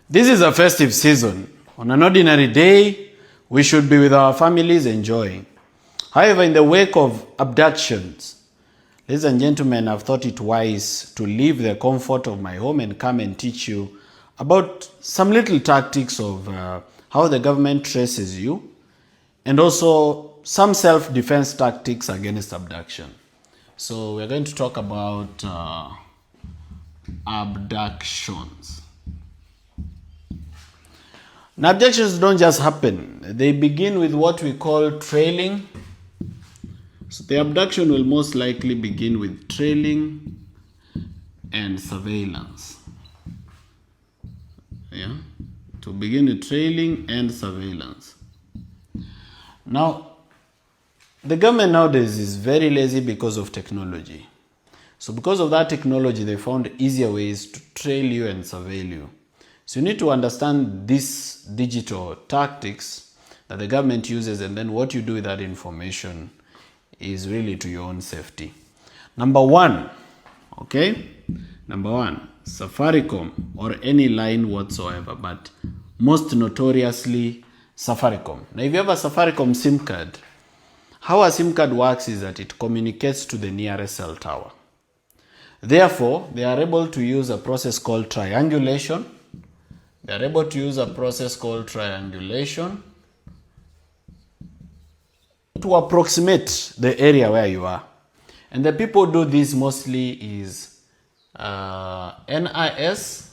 This is a festive season. On an ordinary day, we should be with our families enjoying. However, in the wake of abductions, ladies and gentlemen, I've thought it wise to leave the comfort of my home and come and teach you about some little tactics of how the government traces you, and also some self-defense tactics against abduction. So we're going to talk about abductions. Now, abductions don't just happen. They begin with what we call trailing. So the abduction will most likely begin with trailing and surveillance. Yeah, to begin with trailing and surveillance. Now, the government nowadays is very lazy because of technology. So because of that technology, they found easier ways to trail you and surveil you. So you need to understand these digital tactics that the government uses, and then what you do with that information is really to your own safety. Number one, Safaricom or any line whatsoever, but most notoriously Safaricom. Now, if you have a Safaricom SIM card, how a SIM card works is that it communicates to the nearest cell tower. Therefore, they are able to use a process called triangulation. They are able to use a process called triangulation to approximate the area where you are. And the people do this mostly is NIS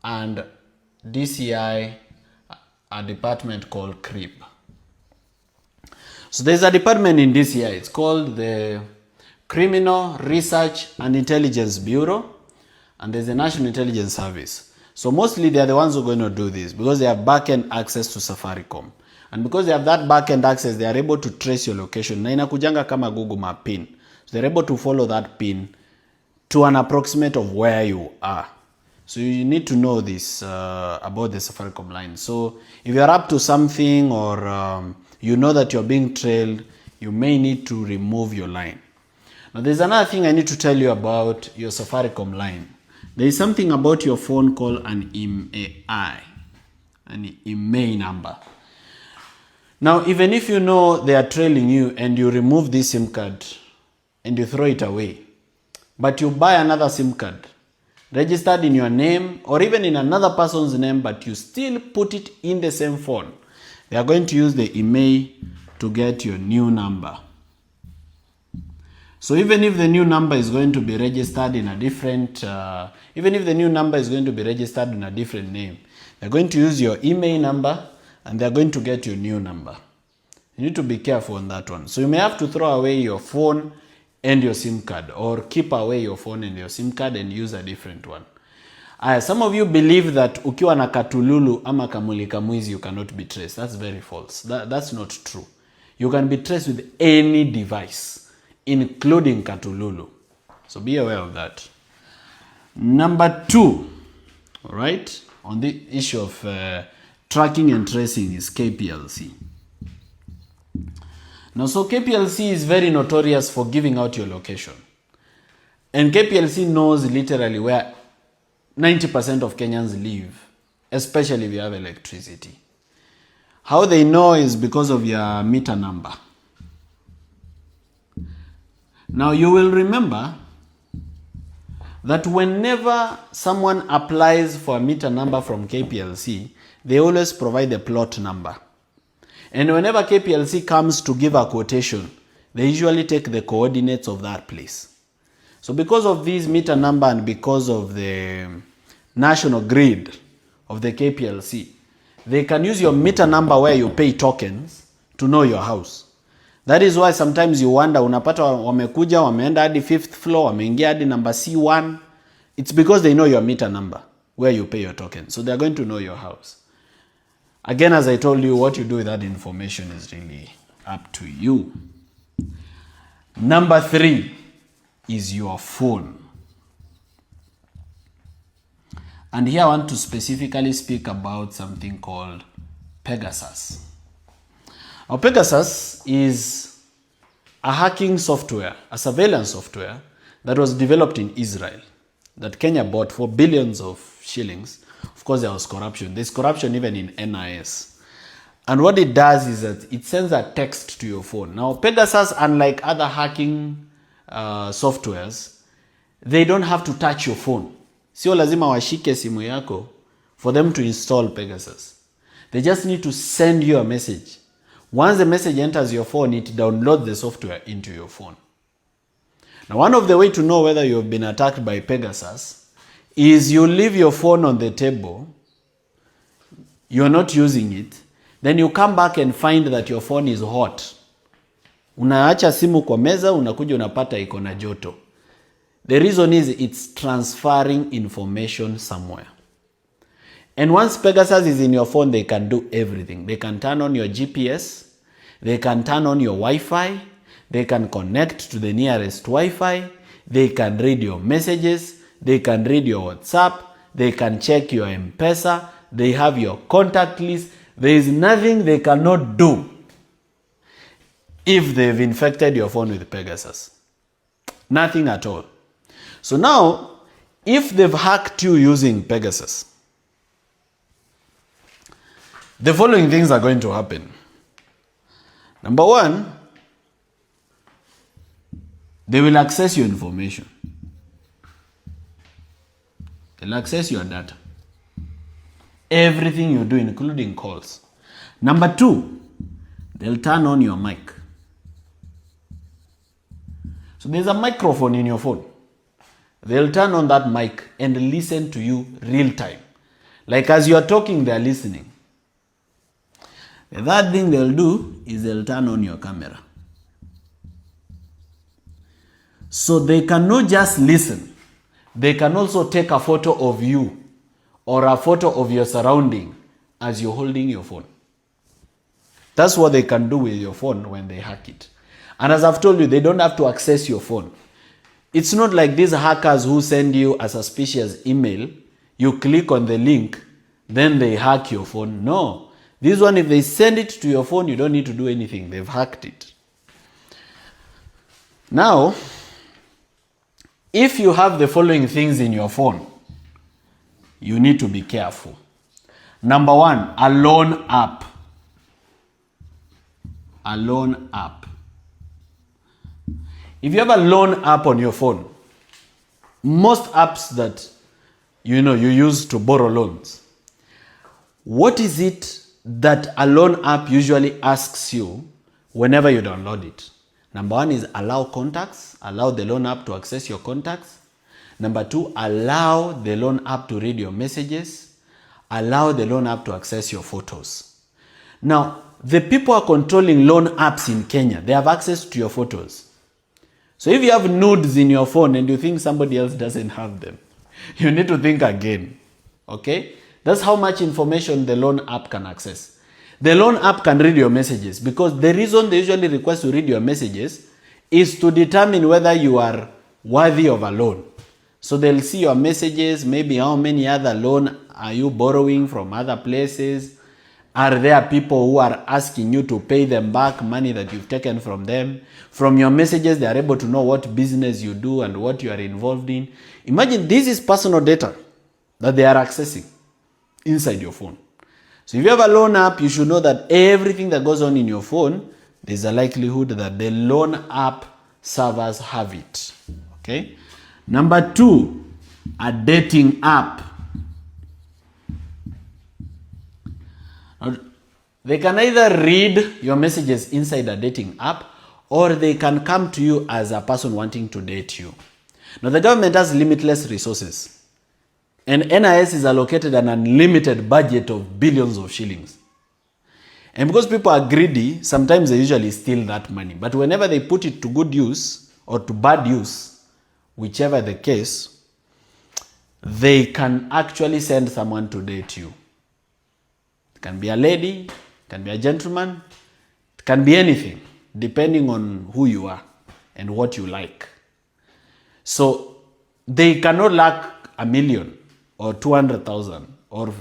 and DCI, a department called CRIB. So there's a department in DCI, it's called the Criminal Research and Intelligence Bureau, and there's the National Intelligence Service. So mostly they are the ones who are going to do this because they have back-end access to Safaricom. And because they have that back-end access, they are able to trace your location. Na inakujanga kama Google Map pin. So they're able to follow that pin to an approximate of where you are. So you need to know this about the Safaricom line. So if you're up to something or you know that you're being trailed, you may need to remove your line. Now there's another thing I need to tell you about your Safaricom line. There is something about your phone called an IMEI number. Now, even if you know they are trailing you and you remove this SIM card and you throw it away, but you buy another SIM card registered in your name or even in another person's name, but you still put it in the same phone, they are going to use the IMEI to get your new number. So even if the new number is going to be registered in a different, name, they're going to use your IMEI number and they're going to get your new number. You need to be careful on that one. So you may have to throw away your phone and your SIM card, or keep away your phone and your SIM card and use a different one. Some of you believe that ukiwa na katululu ama kamulika mwizi you cannot be traced. That's very false. That's not true. You can be traced with any device, including katululu. So be aware of that. Number two, all right, on the issue of tracking and tracing is KPLC. Now, so KPLC is very notorious for giving out your location. And KPLC knows literally where 90% of Kenyans live, especially if you have electricity. How they know is because of your meter number. Now, you will remember that whenever someone applies for a meter number from KPLC, they always provide the plot number. And whenever KPLC comes to give a quotation, they usually take the coordinates of that place. So because of this meter number and because of the national grid of the KPLC, they can use your meter number where you pay tokens to know your house. That is why sometimes you wonder, unapata wamekuja, wameenda hadi 5th floor, wameingia hadi number C1. It's because they know your meter number, where you pay your token. So they're going to know your house. Again, as I told you, what you do with that information is really up to you. Number 3 is your phone. And here I want to specifically speak about something called Pegasus. Now, Pegasus is a hacking software, a surveillance software that was developed in Israel that Kenya bought for billions of shillings Of course, there was corruption. There's corruption even in NIS. And what it does is that it sends a text to your phone. Now, Pegasus, unlike other hacking softwares, they don't have to touch your phone. Sio lazima washike simu yako for them to install Pegasus. They just need to send you a message. Once the message enters your phone, it downloads the software into your phone. Now, one of the ways to know whether you've been attacked by Pegasus is you leave your phone on the table, you're not using it, then you come back and find that your phone is hot. Unaacha simu kwa meza, unakuja unapata iko na joto. The reason is it's transferring information somewhere. And once Pegasus is in your phone, they can do everything. They can turn on your GPS, they can turn on your Wi-Fi, they can connect to the nearest Wi-Fi, they can read your messages, they can read your WhatsApp, they can check your M-Pesa, they have your contact list. There is nothing they cannot do if they've infected your phone with Pegasus. Nothing at all. So now, if they've hacked you using Pegasus, the following things are going to happen. Number one, they will access your information. They'll access your data. Everything you do, including calls. Number two, they'll turn on your mic. So there's a microphone in your phone. They'll turn on that mic and listen to you real time. Like as you're talking, they're listening. The third thing they'll do is they'll turn on your camera. So they cannot just listen. They can also take a photo of you or a photo of your surrounding as you're holding your phone. That's what they can do with your phone when they hack it. And as I've told you, they don't have to access your phone. It's not like these hackers who send you a suspicious email, you click on the link, then they hack your phone. No. This one, if they send it to your phone, you don't need to do anything. They've hacked it. Now, if you have the following things in your phone, you need to be careful. Number one, a loan app. A loan app. If you have a loan app on your phone, most apps that you use to borrow loans, what is it that a loan app usually asks you whenever you download it? Number one is allow contacts, allow the loan app to access your contacts. Number two, allow the loan app to read your messages, allow the loan app to access your photos. Now, the people are controlling loan apps in Kenya. They have access to your photos. So if you have nudes in your phone and you think somebody else doesn't have them, you need to think again. Okay? That's how much information the loan app can access. The loan app can read your messages because the reason they usually request to read your messages is to determine whether you are worthy of a loan. So they'll see your messages, maybe how many other loan are you borrowing from other places. Are there people who are asking you to pay them back money that you've taken from them? From your messages, they are able to know what business you do and what you are involved in. Imagine this is personal data that they are accessing inside your phone. So if you have a loan app, you should know that everything that goes on in your phone, there's a likelihood that the loan app servers have it. Okay? Number two, a dating app. They can either read your messages inside a dating app or they can come to you as a person wanting to date you. Now, the government has limitless resources and NIS is allocated an unlimited budget of billions of shillings. And because people are greedy, sometimes they usually steal that money. But whenever they put it to good use or to bad use, whichever the case, they can actually send someone to date you. It can be a lady, it can be a gentleman, it can be anything, depending on who you are and what you like. So they cannot lack $1 million or 200,000 or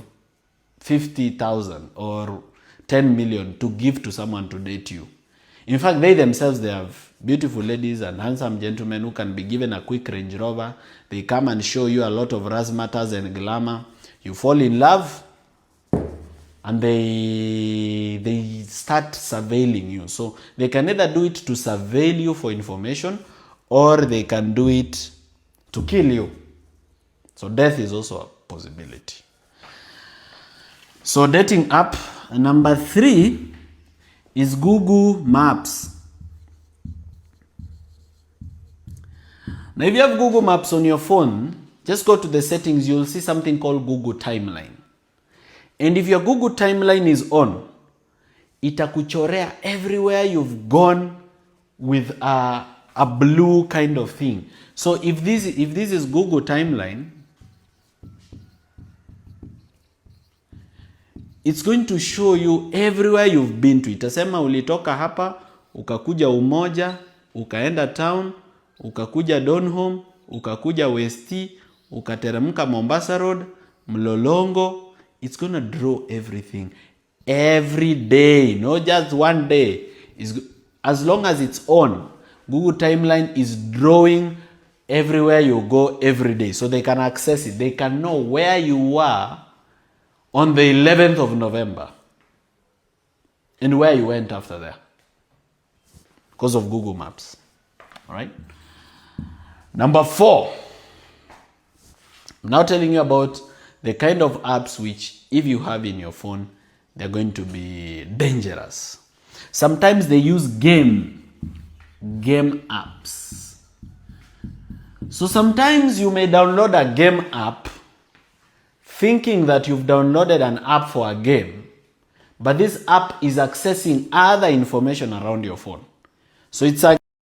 50,000 or 10 million to give to someone to date you. In fact, they themselves, they have beautiful ladies and handsome gentlemen who can be given a quick Range Rover. They come and show you a lot of razzmatazz and glamour. You fall in love, and they start surveilling you. So they can either do it to surveil you for information, or they can do it to kill you. So death is also a possibility. So dating app number 3 is Google Maps. Now if you have Google Maps on your phone, just go to the settings, you'll see something called Google Timeline. And if your Google Timeline is on, itakuchorea everywhere you've gone with a blue kind of thing. So if this is Google Timeline, it's going to show you everywhere you've been to. Itasema ulitoka hapa, ukakuja Umoja, ukaenda town, ukakuja Donholm, ukakuja West, ukateremka Mombasa Road, Mlolongo. It's going to draw everything every day, not just one day. As long as it's on, Google Timeline is drawing everywhere you go every day. So they can access it. They can know where you were on the 11th of November and where you went after that because of Google Maps. All right. Number 4. I'm now telling you about the kind of apps which, if you have in your phone, they're going to be dangerous. Sometimes they use game apps. So sometimes you may download a game app thinking that you've downloaded an app for a game, but this app is accessing other information around your phone. So it's a